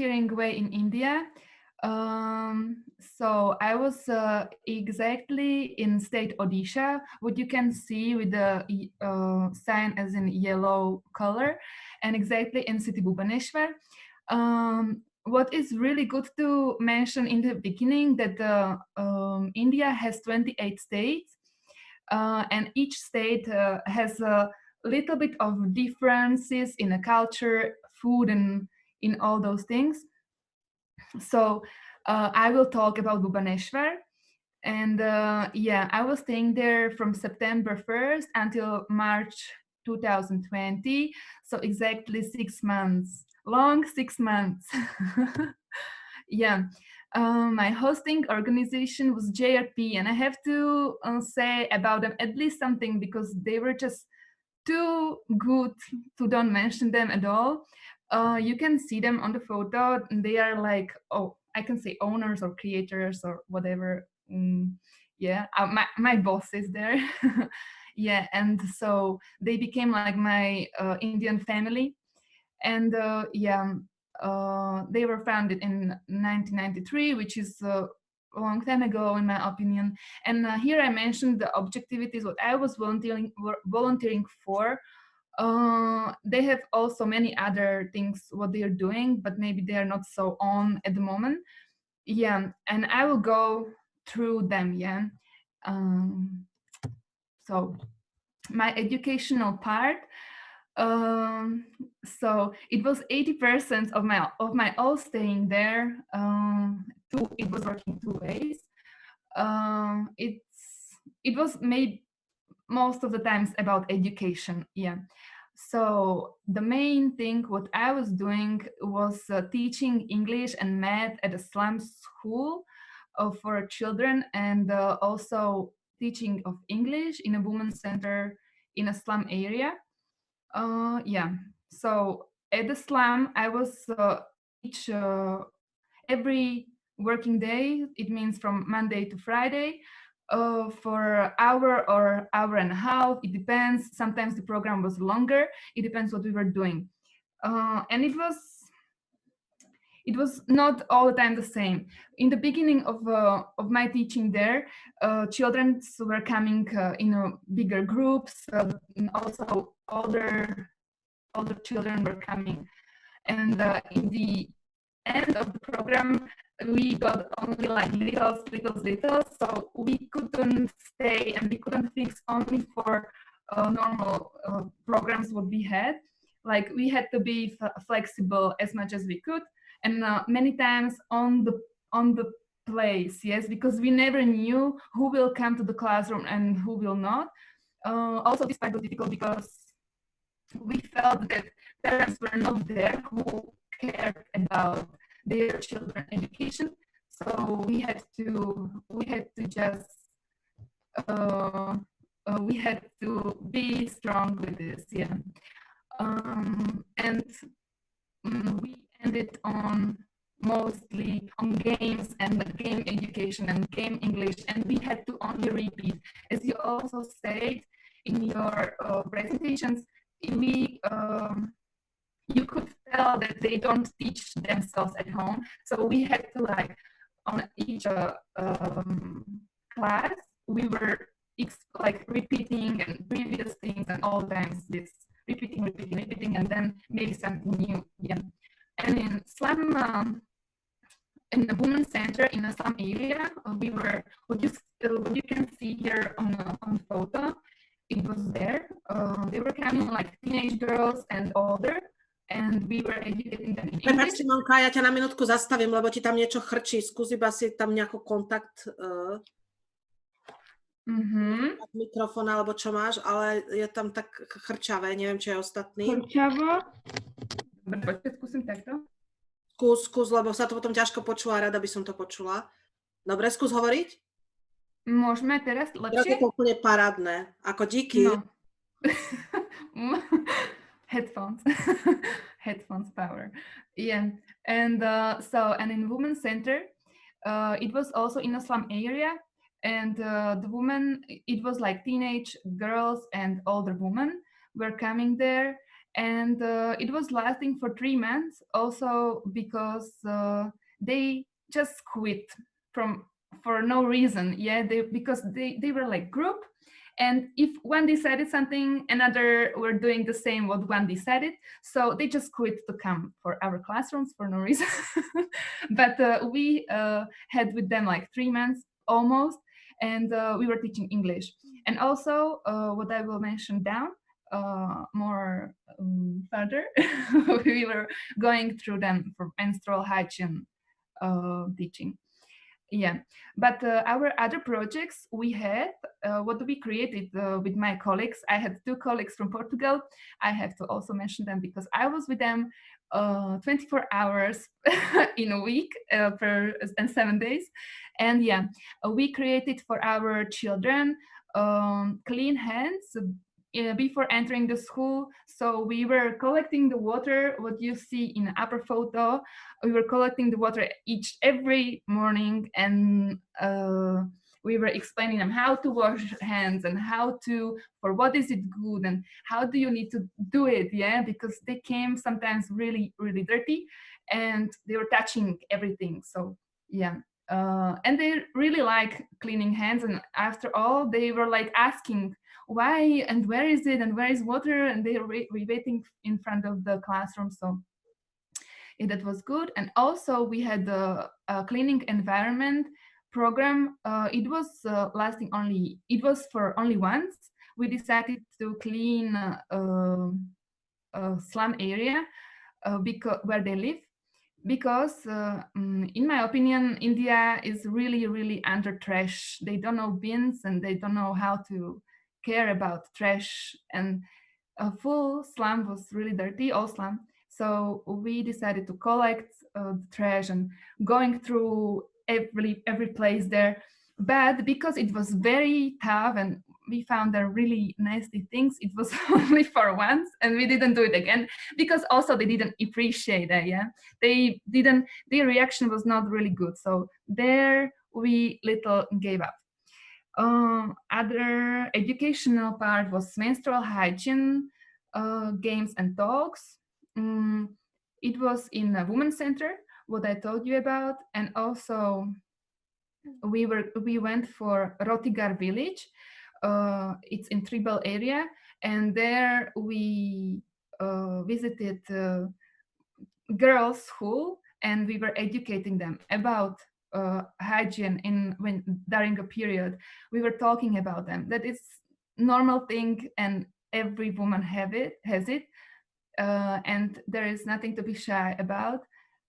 volunteering way in India. So I was exactly in state Odisha, what you can see with the sign as in yellow color, and exactly in city Bhubaneswar. What is really good to mention in the beginning that India has 28 states, and each state has a little bit of differences in a culture, food, and in all those things. So I will talk about Bhubaneswar. And yeah, I was staying there from September 1st until March 2020. So exactly 6 months, long 6 months. Yeah. My hosting organization was JRP, and I have to say about them at least something because they were just too good to don't mention them at all. You can see them on the photo, and they are like, oh, I can say owners or creators or whatever. Yeah, my boss is there. Yeah, and so they became like my Indian family, and yeah, they were founded in 1993, which is a long time ago in my opinion. And here I mentioned the objectivities what I was volunteering for. They have also many other things what they are doing, but maybe they are not so on at the moment. Yeah, and I will go through them. Yeah. um, so my educational part, um, so it was 80% of my all staying there. It was working 2 ways. It was made most of the times about education. Yeah. So the main thing what I was doing was teaching English and math at a slum school for children, and also teaching of English in a women's center in a slum area. Yeah. So at the slum, I was teach every working day. It means from Monday to Friday, for an hour or hour and a half. It depends. Sometimes the program was longer. It depends what we were doing, and it was not all the time the same. In the beginning of my teaching there, children were coming in bigger groups, and also older children were coming. And in the end of the program, we got only like littles. So we couldn't stay and we couldn't fix only for normal programs what we had. Like we had to be flexible as much as we could, and many times on the place, yes, because we never knew who will come to the classroom and who will not. Also, this part was difficult because we felt that parents were not there who cared about their children education. So we had to just we had to be strong with this. Yeah. And we ended on mostly on games and game education and game English, and we had to only repeat, as you also said in your presentations. We You could tell that they don't teach themselves at home, so we had to, like, on each class, we were like repeating and previous things, and all times this repeating, and then maybe something new. Yeah. And in slum, in the women's center in a slum area, we were what you can see here on photo. It was there. They were coming like teenage girls and older, and we were educating them in Prepáč, English. Simonka, ja ťa na minútku zastavím, lebo ti tam niečo chrčí. Skúsi iba si tam nejaký kontakt mikrofón, alebo čo máš, ale je tam tak chrčavé, neviem, či je ostatný. Chrčavo? Dobre, poďte, skúsim takto. Skús, lebo sa to potom ťažko počula, rada by som to počula. Dobre, skús hovoriť? Môžeme teraz Teraz je lepšie? to úplne parádne. Ako díky. No. Headphones. Headphones power. Yeah. And and in women's center, it was also in a slum area, and the woman, it was like teenage girls and older women were coming there, and it was lasting for 3 months. Also because they just quit from for no reason. Yeah, because they were like group, and if one decided something, another were doing the same what one decided, so they just quit to come for our classrooms for no reason. But we had with them like 3 months almost, and we were teaching English. And also what I will mention down more further, we were going through them for menstrual hygiene teaching. Yeah, but our other projects we had, what we created with my colleagues. I had two colleagues from Portugal. I have to also mention them because I was with them 24 hours in a week per and 7 days. And yeah, we created for our children clean hands before entering the school. So we were collecting the water, what you see in the upper photo. We were collecting the water every morning, and we were explaining them how to wash hands and how to, for what is it good and how do you need to do it. Yeah, because they came sometimes really really dirty, and they were touching everything. So yeah, and they really like cleaning hands, and after all they were like asking why and where is it and where is water, and they were waiting in front of the classroom. So that was good. And also we had a cleaning environment program. It was lasting only, it was for only once. We decided to clean a slum area because where they live, because in my opinion India is really really under trash. They don't know bins and they don't know how to care about trash, and a full slum was really dirty, all slum. So we decided to collect the trash and going through every place there. But because it was very tough and we found there really nasty things, it was only for once, and we didn't do it again because also they didn't appreciate it. Yeah, they didn't. Their reaction was not really good. So there we little gave up. Other educational part was menstrual hygiene, games and talks. Um, it was in a women's center, what I told you about, and also we went for Rotigar village. It's in tribal area, and there we visited girls' school, and we were educating them about hygiene in when during a period. We were talking about them that it's normal thing and every woman have it has it, and there is nothing to be shy about.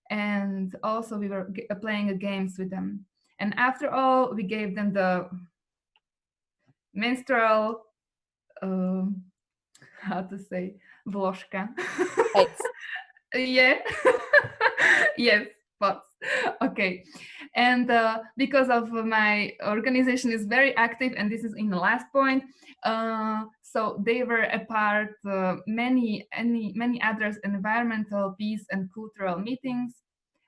And also we were playing games with them, and after all we gave them the menstrual uh, how to say vložka. Thanks. Yeah. Yes, but okay. And because of my organization is very active, and this is in the last point, so they were a part many others environmental, peace and cultural meetings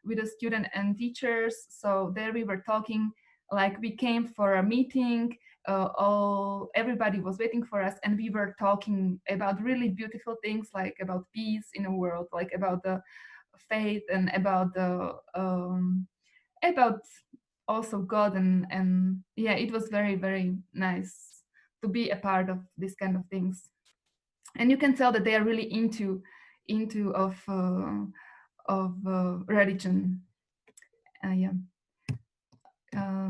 with the student and teachers. So there we were talking, like we came for a meeting, all everybody was waiting for us, and we were talking about really beautiful things, like about peace in the world, like about the faith, and about also God, and yeah, it was very very nice to be a part of this kind of things. And you can tell that they are really into of religion. Yeah.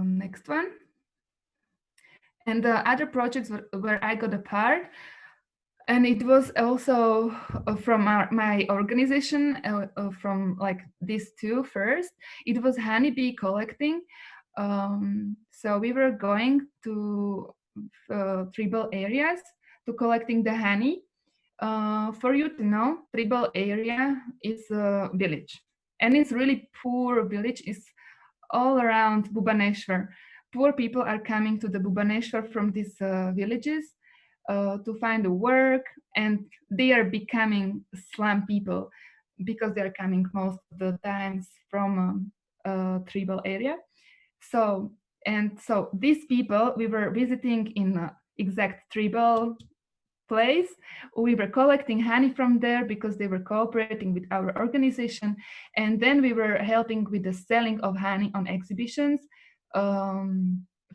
Next one. And the other projects where I got a part, and it was also from my organization, from like these two first. It was honeybee collecting. So we were going to tribal areas to collecting the honey. For you to know, tribal area is a village, and it's really poor village. It's all around Bhubaneswar. Poor people are coming to the Bhubaneswar from these villages to find a work, and they are becoming slum people because they are coming most of the times from a tribal area. So, and so these people we were visiting in exact tribal place. We were collecting honey from there because they were cooperating with our organization, and then we were helping with the selling of honey on exhibitions.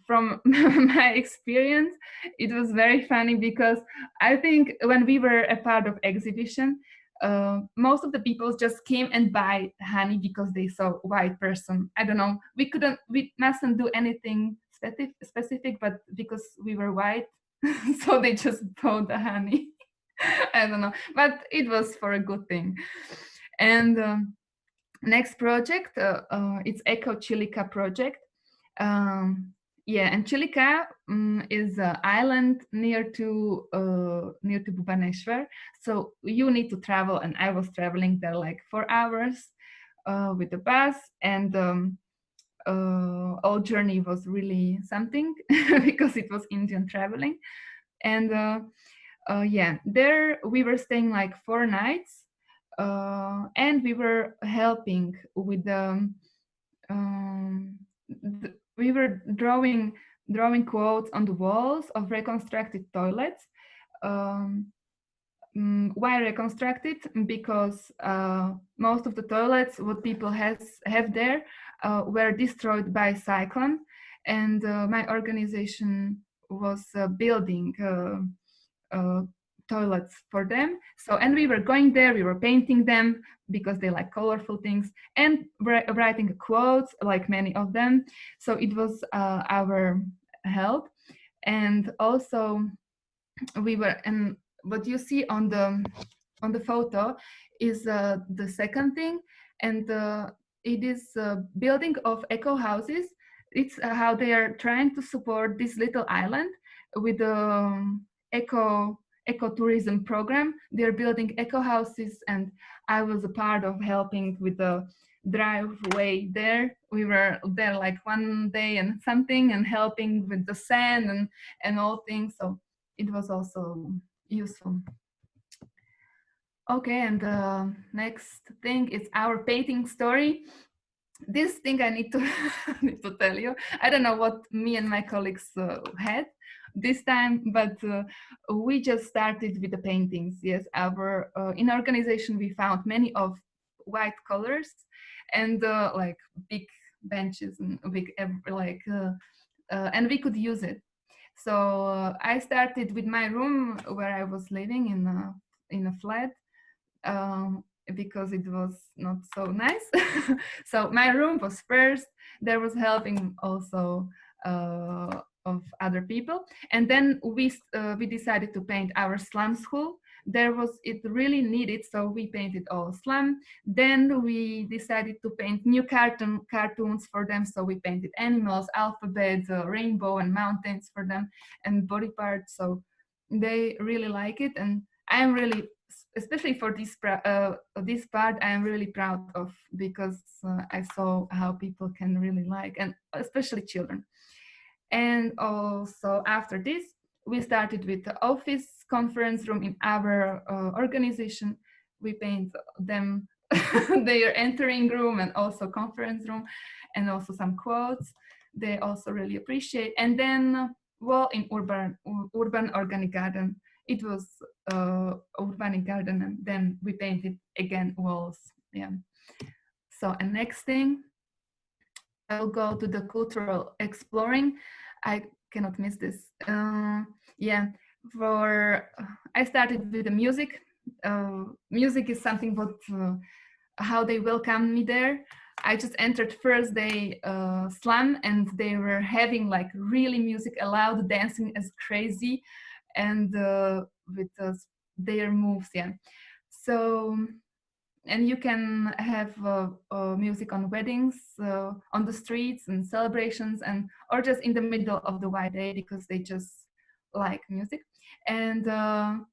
From my experience, it was very funny because I think when we were a part of exhibition, most of the people just came and buy honey because they saw white person. I don't know. We mustn't do anything specific, but because we were white, so they just bought the honey. I don't know, but it was for a good thing. And next project, it's Eco Chilica project. Um, yeah, and Chilica is an island near to Bhubaneswar. So you need to travel, and I was traveling there like 4 hours with the bus, and all journey was really something because it was Indian traveling, and yeah, there we were staying like 4 nights, and we were helping with the we were drawing quotes on the walls of reconstructed toilets. Um, why reconstructed? Because most of the toilets what people have there were destroyed by cyclone, and my organization was building uh, toilets for them. So, and we were going there, we were painting them because they like colorful things, and writing quotes, like many of them. So it was our help. And also we were, and what you see on the photo is the second thing, and it is building of eco houses. It's how they are trying to support this little island with the eco ecotourism program. They're building eco houses, and I was a part of helping with the driveway there. We were there like 1 day and something, and helping with the sand and all things. So it was also useful. Okay, and the next thing is our painting story. This thing I need to need to tell you. I don't know what me and my colleagues had this time, but we just started with the paintings. Yes, our in organization we found many of white colors and like big benches and big and we could use it. So I started with my room where I was living in a flat, um, because it was not so nice. So my room was first. There was helping also of other people, and then we decided to paint our slum school. There was it really needed, so we painted all slum. Then we decided to paint new cartoons for them, so we painted animals, alphabets, rainbow, and mountains for them, and body parts. So they really like it, and I'm really, especially for this part, I am really proud of, because I saw how people can really like, and especially children. And also after this, we started with the office conference room in our organization. We paint them their entering room and also conference room, and also some quotes. They also really appreciate. And then, well, in urban organic garden, it was urbanic garden, and then we painted again walls. Yeah. So, and next thing, I will go to the cultural exploring. I cannot miss this. Yeah, for I started with the music. Music is something what how they welcomed me there. I just entered first day slum, and they were having like really music allowed, dancing as crazy, and with their moves. Yeah, so and you can have music on weddings, on the streets and celebrations, and or just in the middle of the white day, because they just like music. And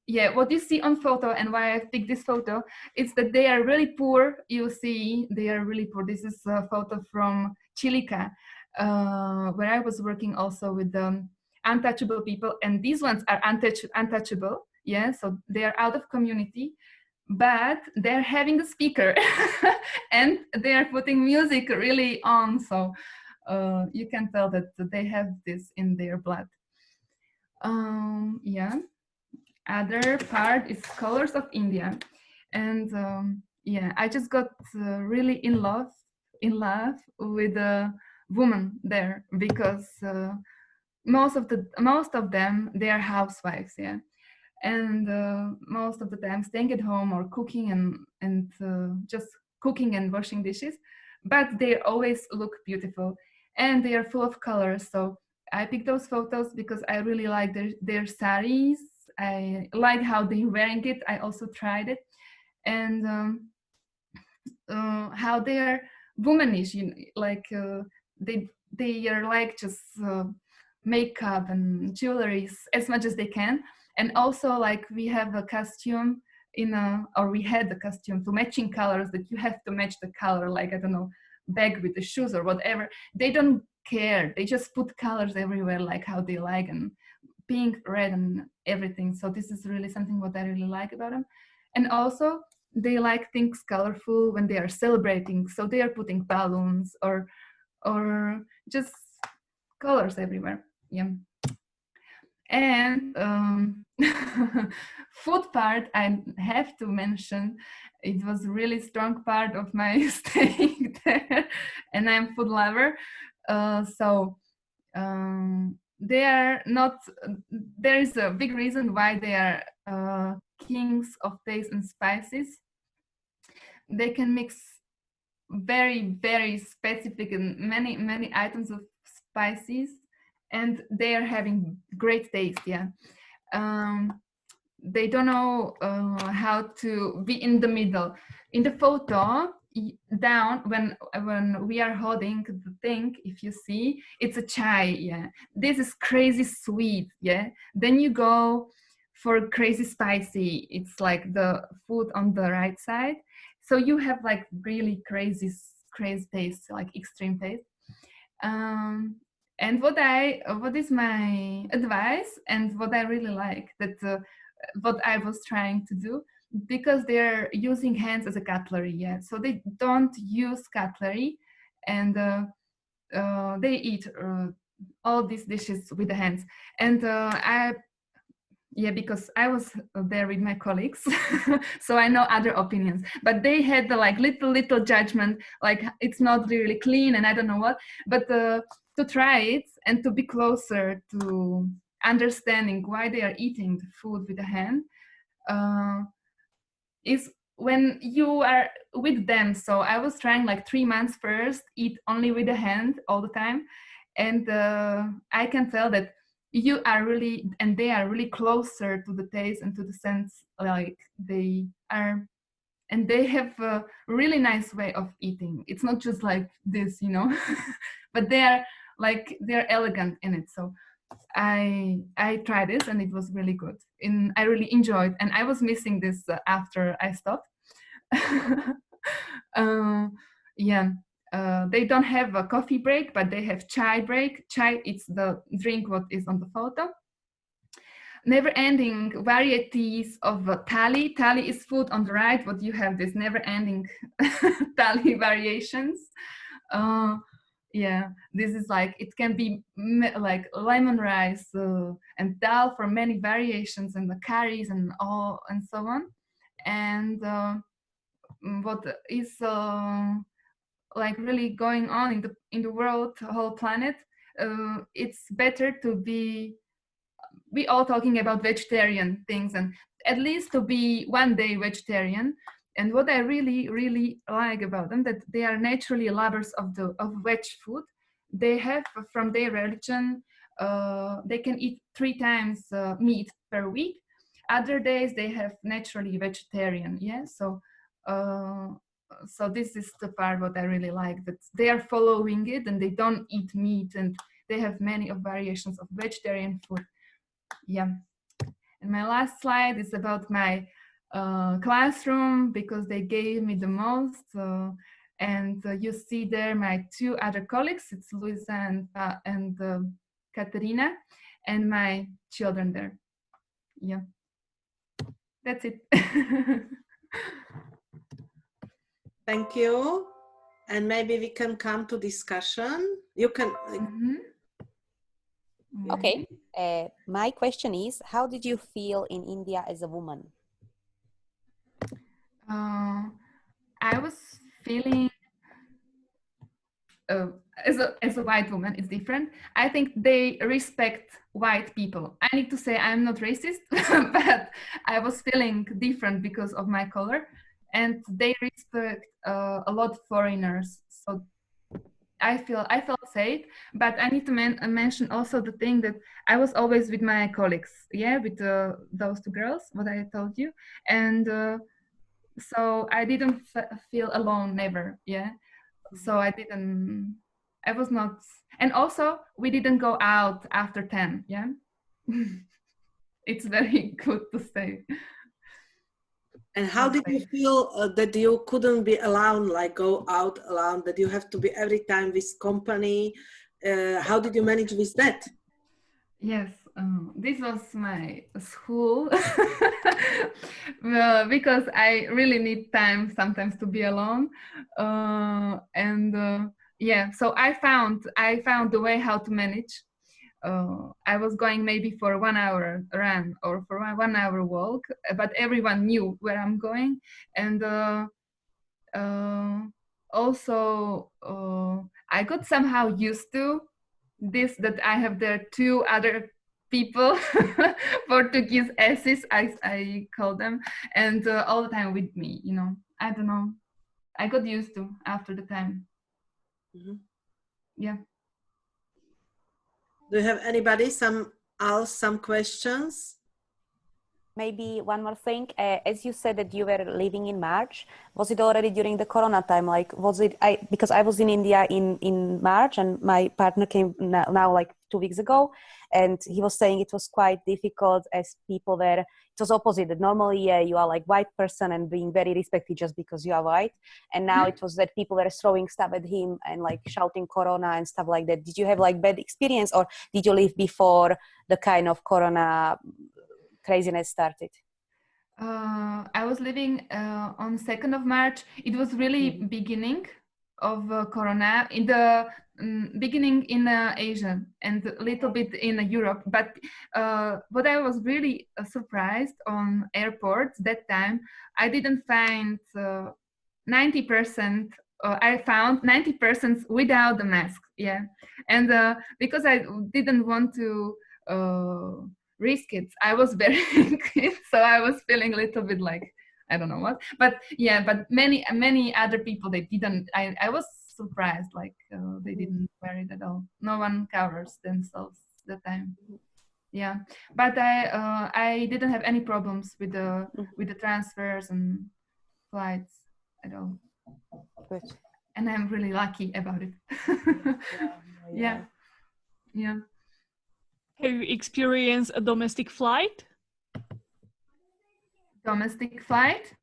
yeah, what you see on photo, and why I picked this photo, is that they are really poor. You see they are really poor. This is a photo from Chilica, where I was working also with untouchable people, and these ones are untouchable. Yeah, so they are out of community, but they're having a speaker and they're putting music really on, so you can tell that they have this in their blood. Yeah, other part is colors of India, and yeah, I just got really in love with the woman there because most of them they are housewives, yeah, and most of the time staying at home or cooking and just cooking and washing dishes, but they always look beautiful and they are full of colors. So I picked those photos because I really like their saris. I like how they're wearing it. I also tried it, and how they are womanish, you know, like they are like just makeup and jewelry as much as they can, and also like we have a costume in a, or we had the costume to matching colors that you have to match the color, like I don't know, bag with the shoes or whatever. They don't care, they just put colors everywhere like how they like, and pink, red, and everything. So this is really something what I really like about them. And also they like things colorful when they are celebrating, so they are putting balloons or just colors everywhere. Yeah. And food part, I have to mention, it was a really strong part of my staying there, and I'm food lover. So they are not, there is a big reason why they are kings of taste and spices. They can mix very specific and many items of spices, and they are having great taste, yeah. um, they don't know how to be in the middle. In the photo down, when we are holding the thing, if you see, it's a chai, yeah. This is crazy sweet, yeah. Then you go for crazy spicy, it's like the food on the right side. So you have like really crazy taste, like extreme taste. um, and what is my advice and what I really like, that what I was trying to do, because they're using hands as a cutlery, yeah, so they don't use cutlery, and they eat all these dishes with the hands. And I yeah, because I was there with my colleagues, so I know other opinions, but they had the like little judgment, like it's not really clean and I don't know what. But to try it and to be closer to understanding why they are eating the food with the hand uh, is when you are with them. So I was trying like 3 months first, eat only with the hand all the time, and I can tell that you are really, and they are really closer to the taste and to the sense, like they are, and they have a really nice way of eating. It's not just like this, you know, but they are like, they're elegant in it. So I tried this and it was really good, and I really enjoyed, and I was missing this after I stopped. um, yeah. They don't have a coffee break, but they have chai break. Chai, it's the drink what is on the photo. Never-ending varieties of thali. Thali is food on the right, but you have this never-ending thali variations. Uh, yeah, this is like, it can be like lemon rice and dal for many variations, and the curries and all and so on. And what is like really going on in the world, the whole planet, it's better to be, we all talking about vegetarian things, and at least to be one day vegetarian. And what I really like about them, that they are naturally lovers of veg food. They have from their religion, they can eat 3 times meat per week. Other days they have naturally vegetarian, yeah. So uh, so this is the part what I really like, that they are following it and they don't eat meat, and they have many of variations of vegetarian food. Yeah. And my last slide is about my classroom, because they gave me the most. And you see there my 2 other colleagues. It's Luisa and Katerina, and my children there. Yeah, that's it. Thank you. And maybe we can come to discussion. You can. Mhm. Okay. My question is, how did you feel in India as a woman? I was feeling uh, as a white woman, it's different. I think they respect white people. I need to say I'm not racist, but I was feeling different because of my color, and they respect a lot foreigners. So I felt safe. But I need to mention also the thing that I was always with my colleagues, yeah, with those two girls, what I told you, and so I didn't feel alone, never, yeah. So I was not, and also we didn't go out after 10, yeah. It's very good to say. And how did you feel that you couldn't be alone, like go out alone, that you have to be every time with company? How did you manage with that? Yes, this was my school. Well, because I really need time sometimes to be alone, and yeah, so I found the way how to manage. I was going maybe for 1 hour run or for 1 hour walk, but everyone knew where I'm going, and uh, also I got somehow used to this, that I have there two other people, Portuguese asses, I call them, and all the time with me, I don't know. I got used to after the time. Mm-hmm. Yeah. Do you have anybody, some questions? Maybe one more thing. As you said that you were living in March, was it already during the Corona time? Like, was it? Because I was in India in March, and my partner came now like 2 weeks ago, and he was saying it was quite difficult as people were. It was opposite. That normally, yeah, you are like white person and being very respected just because you are white, and now it was that people were throwing stuff at him and like shouting Corona and stuff like that. Did you have like bad experience, or did you live before the kind of Corona craziness started? I was living on 2nd of March. It was really beginning of Corona, in the beginning in Asia and a little bit in Europe. But what I was really surprised on airports that time, I didn't find 90%. I found 90% without the mask. Yeah, and because I didn't want to risk it, I was very so I was feeling a little bit like I don't know what, but yeah, but many other people, they didn't. I was surprised, like they didn't wear it at all. No one covers themselves that time. Yeah, but I didn't have any problems with the transfers and flights at all. Good. And I'm really lucky about it. Yeah. Yeah. Have you experienced a domestic flight? Domestic flight?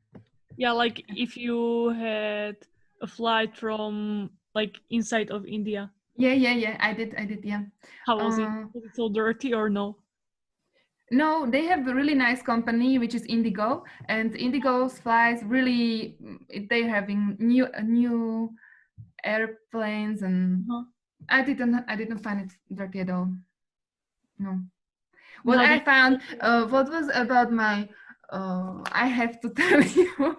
Yeah, like if you had a flight from like inside of India. Yeah. I did, yeah. How was it? Was it so dirty or no? No, they have a really nice company, which is Indigo, and Indigo's flies really, they're having new airplanes, and I didn't find it dirty at all. No. What I found, what was about my, I have to tell you,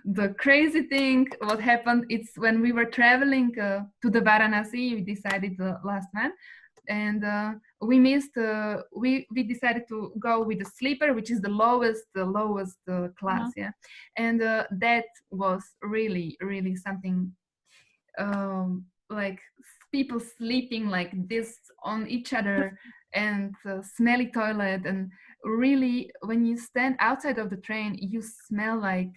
the crazy thing, what happened, it's when we were traveling to the Varanasi, we decided the last one, and we missed, we decided to go with the sleeper, which is the lowest class, yeah, and that was really, really something, like people sleeping like this on each other, and smelly toilet, and really when you stand outside of the train, you smell like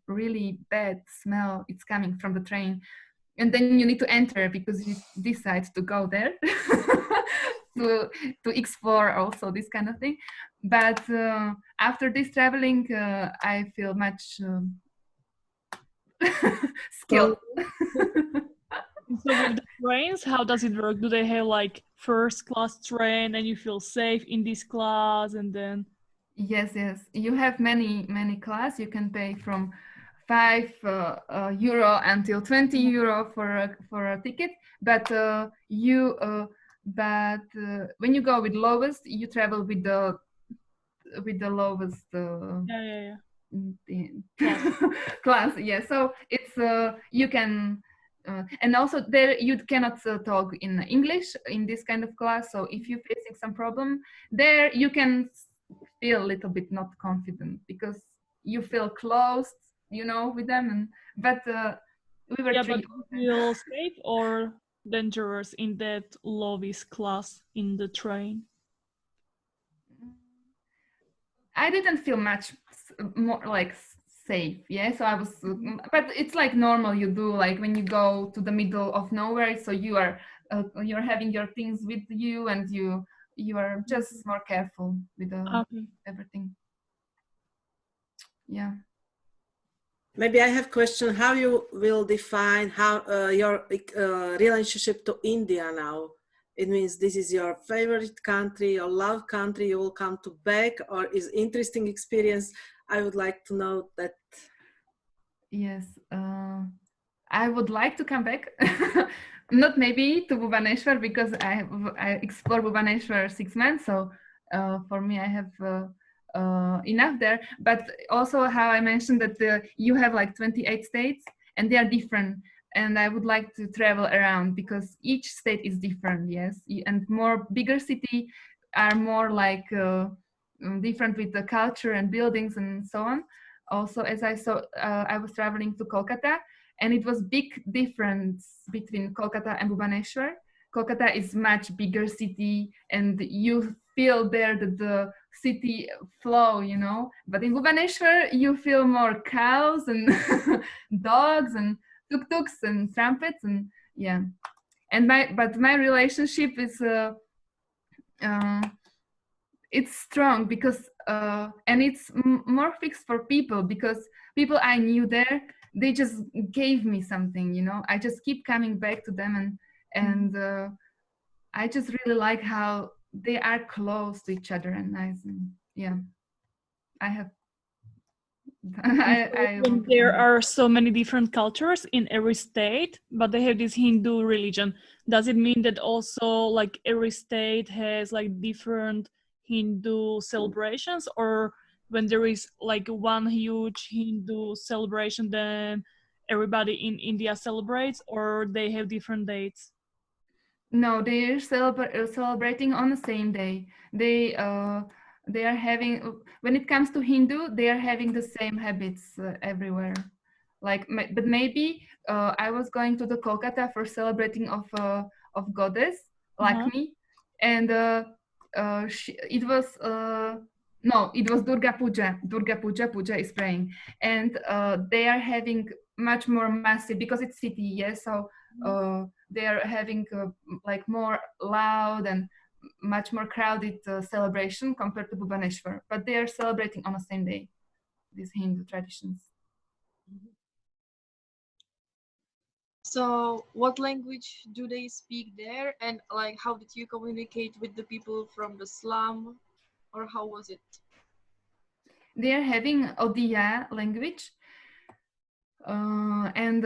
really bad smell, it's coming from the train, and then you need to enter because you decide to go there to explore also this kind of thing. But after this traveling, I feel much skilled. So with the trains, how does it work? Do they have like first class train and you feel safe in this class, and then? Yes. You have many class. You can pay from 5 euro until 20 euro for a ticket, but you but when you go with lowest, you travel with the lowest Yeah. class. Class. Yeah, so it's you can and also there you cannot talk in English in this kind of class, so if you're facing some problem there, you can feel a little bit not confident because you feel close, you know, with them, and but we were Yeah, but three. you feel safe or dangerous in that lowest class in the train? I didn't feel much more like safe, yeah. So I was, but it's like normal. You do like when you go to the middle of nowhere, so you're having your things with you, and you are just more careful with Okay. everything. Yeah. Maybe I have question how you will define how your relationship to India now. It means this is your favorite country, your love country, you will come to back, or is interesting experience. I would like to know that. Yes. I would like to come back. Not maybe to Bhubaneswar because I explored Bhubaneswar 6 months, so for me I have enough there. But also how I mentioned that you have like 28 states and they are different, and I would like to travel around because each state is different. Yes, and more bigger city are more like different with the culture and buildings and so on. Also, as I saw, I was traveling to Kolkata, and it was big difference between Kolkata and Bhubaneswar. Kolkata is much bigger city, and you feel there that the city flow, you know. But in Bhubaneswar, you feel more cows and dogs and tuk-tuks and trumpets, and yeah. And my relationship is uh, it's strong because and it's more fixed for people because people I knew there, they just gave me something, you know. I just keep coming back to them, and I just really like how they are close to each other and nice, and yeah, I have And so I when want to there come back. are so many different cultures in every state, but they have this Hindu religion, does it mean that also like every state has like different Hindu celebrations, or when there is like one huge Hindu celebration, then everybody in India celebrates, or they have different dates? No, they're celebrating on the same day. They are having, when it comes to Hindu, they are having the same habits everywhere. Like, but maybe I was going to the Kolkata for celebrating of goddess Uh-huh. Lakshmi, and it was no, it was Durga Puja. Durga Puja, Puja is praying, and they are having much more massive because it's city, yes. So they are having like more loud and much more crowded celebration compared to Bhubaneswar, but they are celebrating on the same day these Hindu traditions. So, what language do they speak there, and like how did you communicate with the people from the slum, or how was it? They are having Odia language, and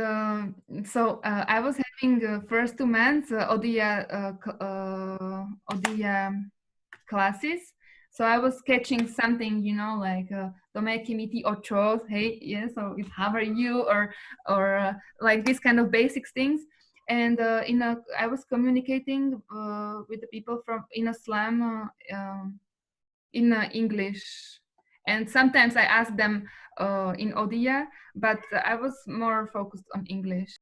so I was having first 2 months Odia classes. So I was catching something, you know, like Tome Kimiti or Chos, hey, yeah, so it's how are you, or like this kind of basics things. And I was communicating with the people from in a slum in English. And sometimes I asked them in Odia, but I was more focused on English.